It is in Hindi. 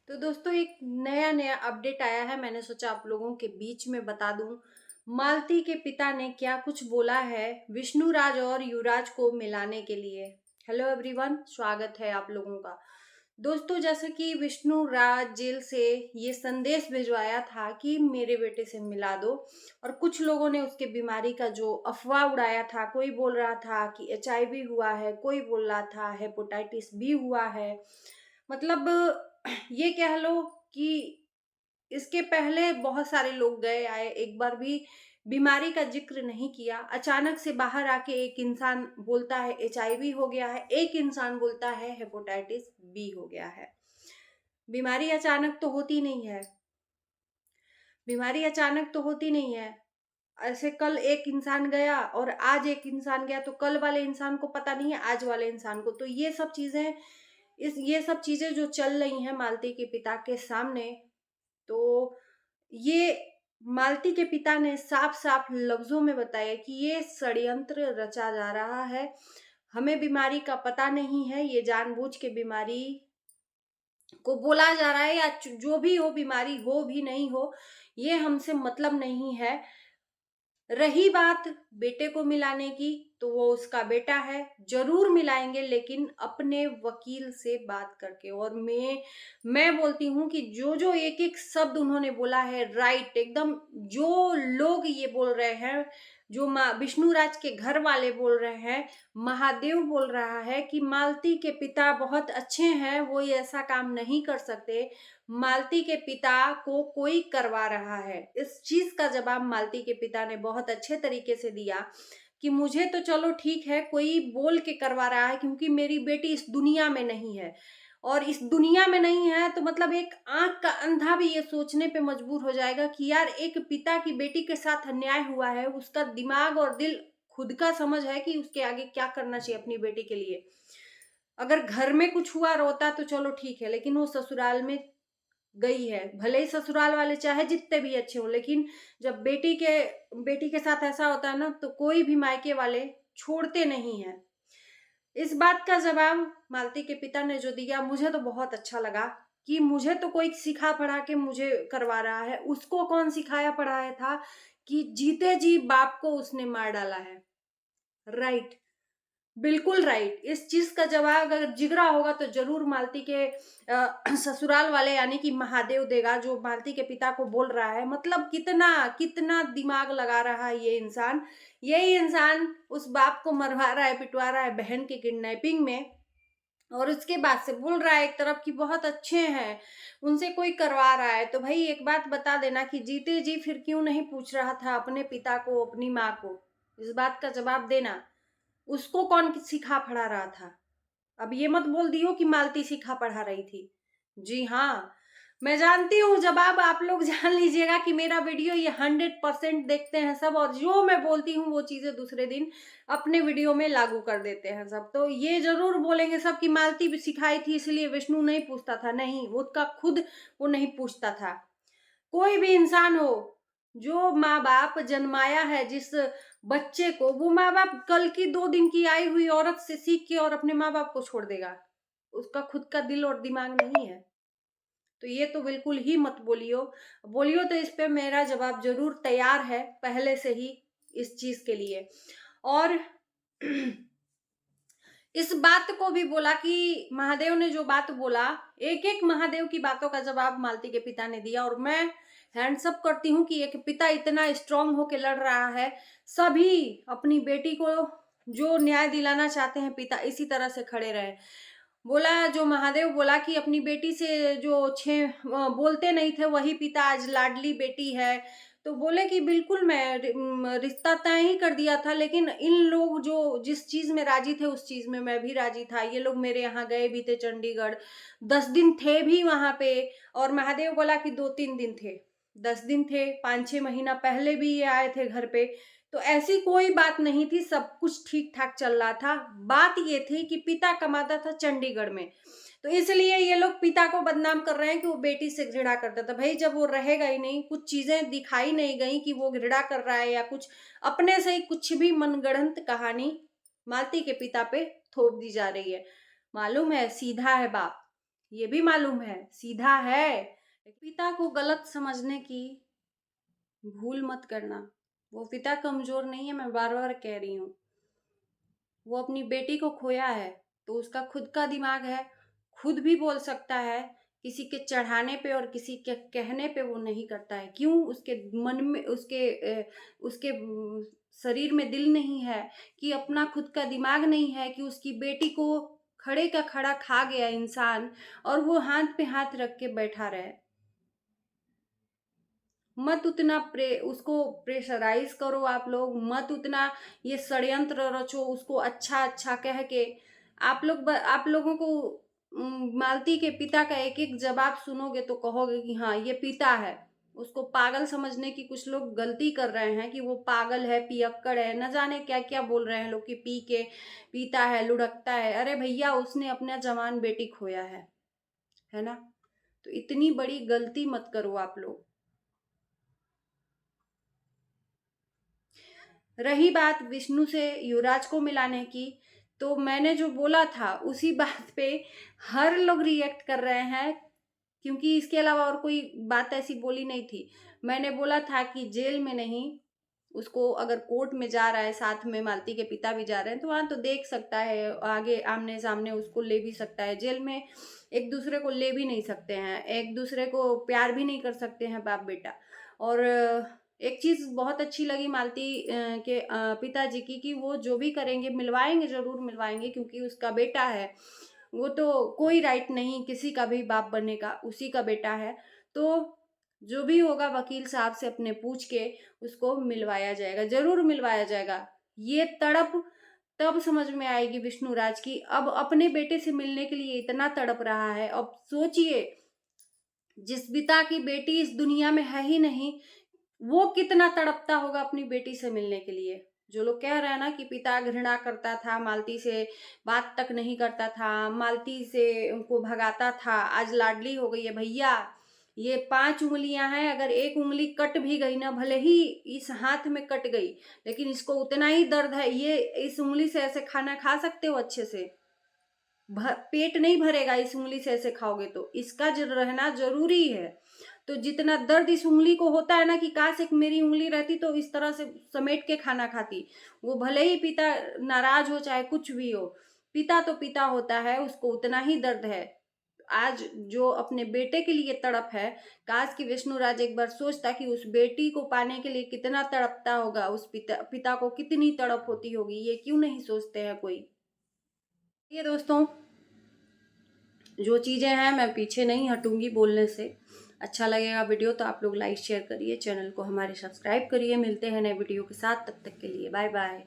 तो दोस्तों एक नया नया अपडेट आया है। मैंने सोचा आप लोगों के बीच में बता दूं। मालती के पिता ने क्या कुछ बोला है विष्णुराज और युवराज को मिलाने के लिए। हेलो एवरीवन, स्वागत है आप लोगों का। दोस्तों जैसे कि विष्णुराज जेल से ये संदेश भिजवाया था कि मेरे बेटे से मिला दो, और कुछ लोगों ने उसके बीमारी का जो अफवाह उड़ाया था, कोई बोल रहा था कि एचआईवी हुआ है, कोई बोल रहा था हेपेटाइटिस बी हुआ है। मतलब ये कह लो कि इसके पहले बहुत सारे लोग गए आए, एक बार भी बीमारी का जिक्र नहीं किया। अचानक से बाहर आके एक इंसान बोलता है एचआईवी हो गया है, एक इंसान बोलता है हेपेटाइटिस बी हो गया है। बीमारी अचानक तो होती नहीं है, बीमारी अचानक तो होती नहीं है। ऐसे कल एक इंसान गया और आज एक इंसान गया, तो कल वाले इंसान को पता नहीं है आज वाले इंसान को। तो ये सब चीजें, इस ये सब चीजें जो चल रही हैं मालती के पिता के सामने, तो ये मालती के पिता ने साफ-साफ लफ्ज़ों में बताया कि ये षड्यंत्र रचा जा रहा है। हमें बीमारी का पता नहीं है, ये जानबूझ के बीमारी को बोला जा रहा है, या जो भी हो, बीमारी हो भी नहीं हो, ये हमसे मतलब नहीं है। रही बात बेटे को मिलाने की, तो वो उसका बेटा है, ज़रूर मिलाएँगे, लेकिन अपने वकील से बात करके। और मैं बोलती हूँ कि जो-जो एक-एक शब्द उन्होंने बोला है राइट एकदम, जो लोग ये बोल रहे हैं, जो माँ विष्णुराज के घर वाले बोल रहे हैं, महादेव बोल रहा है कि मालती के पिता बहुत अच्छे हैं, वो ये ऐसा काम नहीं कर सकते। मालती के पिता को कोई करवा रहा है। इस चीज़ का जवाब मालती के पिता ने बहुत अच्छे तरीके से दिया कि मुझे तो चलो ठीक है, कोई बोल के करवा रहा है, क्योंकि मेरी बेटी इस दुनिया में नहीं है। और इस दुनिया में नहीं है तो मतलब एक आँख का अंधा भी ये सोचने पे मजबूर हो जाएगा कि यार एक पिता की बेटी के साथ अन्याय हुआ है, उसका दिमाग और दिल खुद का समझ है कि उसके आगे क्या करना चाहिए अपनी बेटी के लिए। अगर घर में कुछ हुआ रोता तो चलो ठीक है, लेकिन वो ससुराल में गई है। भले ही ससुराल वाले चाहे जितने भी अच्छे हों, लेकिन जब बेटी के साथ ऐसा होता है ना, तो कोई भी मायके वाले छोड़ते नहीं हैं। इस बात का जवाब मालती के पिता ने जो दिया, मुझे तो बहुत अच्छा लगा कि मुझे तो कोई सिखा पढ़ा के मुझे करवा रहा है। उसको कौन सिखाया पढ़ाया था कि जीते जी बाप को उसने मार डाला है। राइट, बिल्कुल राइट। इस चीज़ का जवाब अगर जिगरा होगा तो ज़रूर मालती के ससुराल वाले यानी कि महादेव देगा, जो मालती के पिता को बोल रहा है। मतलब कितना, कितना दिमाग लगा रहा है ये इंसान। यही इंसान उस बाप को मरवा रहा है, पिटवा रहा है बहन की किडनैपिंग में, और उसके बाद से बोल रहा है एक तरफ कि बहुत अच्छे हैं, उनसे कोई करवा रहा है। तो भई एक बात बता देना कि जीते जी फिर क्यों नहीं पूछ रहा था अपने पिता को, अपनी माँ को? इस बात का जवाब देना। उसको कौन सिखा पढ़ा रहा था? अब ये मत बोल दियो कि मालती सिखा पढ़ा रही थी। जी हाँ, मैं जानती हूँ, जवाब आप लोग जान लीजिएगा कि मेरा वीडियो ये 100% देखते हैं सब, और जो मैं बोलती हूँ वो चीज़ें दूसरे दिन अपने वीडियो में लागू कर देते हैं सब। तो ये ज़रूर बोलेंगे सब कि मालती भी सिखाई थी इसलिए विष्णु नहीं पूछता था। नहीं, वो उसका खुद वो नहीं पूछता था। कोई भी इंसान हो, जो माँ-बाप जन्माया है जिस बच्चे को, वो माँ-बाप कल की 2 दिन की आई हुई औरत से सीख के और अपने माँ-बाप को छोड़ देगा। उसका खुद का दिल और दिमाग नहीं है। तो ये तो बिल्कुल ही मत बोलियो। बोलियो तो इस पे मेरा जवाब ज़रूर तैयार है पहले से ही इस चीज़ के लिए। और इस बात को भी बोला कि महादेव ने जो बात बोला, एक-एक महादेव की बातों का जवाब मालती के पिता ने दिया, और मैं हैंड्स अप करती हूँ कि एक पिता इतना स्ट्रॉन्ग होके लड़ रहा है। सभी अपनी बेटी को जो न्याय दिलाना चाहते हैं, पिता इसी तरह से खड़े रहे। बोला, जो महादेव बोला कि अपनी बेटी से जो बोलते नहीं थे वही पिता आज लाडली बेटी है। तो बोले कि बिल्कुल मैं रिश्ता तय ही कर दिया था, लेकिन इन लोग जो जिस चीज़ में राज़ी थे उस चीज़ में मैं भी राज़ी था। ये लोग मेरे यहाँ गए भी थे चंडीगढ़, 10 दिन थे भी वहाँ पे, और महादेव बोला कि 2-3 दिन थे, 10 दिन थे, 5-6 महीना पहले भी ये आए थे घर पे। तो ऐसी कोई बात नहीं थी, सब कुछ ठीक-ठाक चल रहा था। बात ये थी कि पिता कमाता था चंडीगढ़ में, तो इसलिए ये लोग पिता को बदनाम कर रहे हैं कि वो बेटी से घृणा करता था। भई जब वो रहेगा ही नहीं, कुछ चीज़ें दिखाई नहीं गई कि वो घृणा कर रहा है या कुछ, अपने से ही कुछ भी मनगढ़ंत कहानी मालती के पिता पे थोप दी जा रही है। मालूम है सीधा है बाप, ये भी मालूम है, सीधा है। पिता को गलत समझने की भूल मत करना। वो पिता कमजोर नहीं है, मैं बार बार कह रही हूँ। वो अपनी बेटी को खोया है तो उसका खुद का दिमाग है, खुद भी बोल सकता है। किसी के चढ़ाने पे और किसी के कहने पे वो नहीं करता है। क्यों? उसके मन में, उसके शरीर में दिल नहीं है, कि अपना खुद का दिमाग नहीं है, कि उसकी बेटी को खड़े का खड़ा खा गया इंसान और वो हाथ पे हाथ रख के बैठा रहे। मत उतना उसको प्रेशराइज करो आप लोग, मत उतना ये षड्यंत्र रचो उसको अच्छा अच्छा कह के। आप लोगों को मालती के पिता का एक एक जवाब सुनोगे तो कहोगे कि हाँ ये पिता है। उसको पागल समझने की कुछ लोग गलती कर रहे हैं कि वो पागल है, पियक्कड़ है, न जाने क्या क्या बोल रहे हैं लोग, कि पी के पीता है, लुढ़कता है। अरे भैया, उसने अपना जवान बेटी खोया है ना? तो इतनी बड़ी गलती मत करो आप लोग। रही बात विष्णु से युवराज को मिलाने की, तो मैंने जो बोला था उसी बात पे हर लोग रिएक्ट कर रहे हैं, क्योंकि इसके अलावा और कोई बात ऐसी बोली नहीं थी। मैंने बोला था कि जेल में नहीं, उसको अगर कोर्ट में जा रहा है, साथ में मालती के पिता भी जा रहे हैं, तो वहां तो देख सकता है, आगे आमने सामने उसको ले भी सकता है। जेल में एक दूसरे को ले भी नहीं सकते हैं, एक दूसरे को प्यार भी नहीं कर सकते हैं बाप बेटा। और एक चीज बहुत अच्छी लगी मालती के पिताजी की, कि वो जो भी करेंगे मिलवाएंगे, जरूर मिलवाएंगे, क्योंकि उसका बेटा है। वो तो कोई राइट नहीं किसी का भी बाप बनने का, उसी का बेटा है। तो जो भी होगा वकील साहब से अपने पूछ के उसको मिलवाया जाएगा, जरूर मिलवाया जाएगा। ये तड़प तब समझ में आएगी विष्णु राज की। अब अपने बेटे से मिलने के लिए इतना तड़प रहा है। अब सोचिए, जिस पिता की बेटी इस दुनिया में है ही नहीं, वो कितना तड़पता होगा अपनी बेटी से मिलने के लिए। जो लोग कह रहे हैं ना कि पिता घृणा करता था, मालती से बात तक नहीं करता था, मालती से उनको भगाता था, आज लाडली हो गई है। भैया, ये 5 उंगलियां हैं, अगर एक उंगली कट भी गई ना, भले ही इस हाथ में कट गई, लेकिन इसको उतना ही दर्द है। ये इस उंगली से ऐसे खाना खा सकते हो अच्छे से? पेट नहीं भरेगा इस उंगली से ऐसे खाओगे तो। इसका रहना जरूरी है। तो जितना दर्द इस उंगली को होता है ना, कि काश एक मेरी उंगली रहती तो इस तरह से समेट के खाना खाती। वो भले ही पिता नाराज हो चाहे कुछ भी हो, पिता तो पिता होता है, उसको उतना ही दर्द है। आज जो अपने बेटे के लिए तड़प है, काश कि विष्णुराज एक बार सोचता कि उस बेटी को पाने के लिए कितना तड़पता होगा, उस पिता को कितनी तड़प होती होगी। ये क्यों नहीं सोचते हैं कोई? ये दोस्तों, जो चीज़ें हैं मैं पीछे नहीं हटूंगी बोलने से। अच्छा लगेगा वीडियो तो आप लोग लाइक शेयर करिए, चैनल को हमारे सब्सक्राइब करिए। मिलते हैं नए वीडियो के साथ, तब तक के लिए बाय बाय।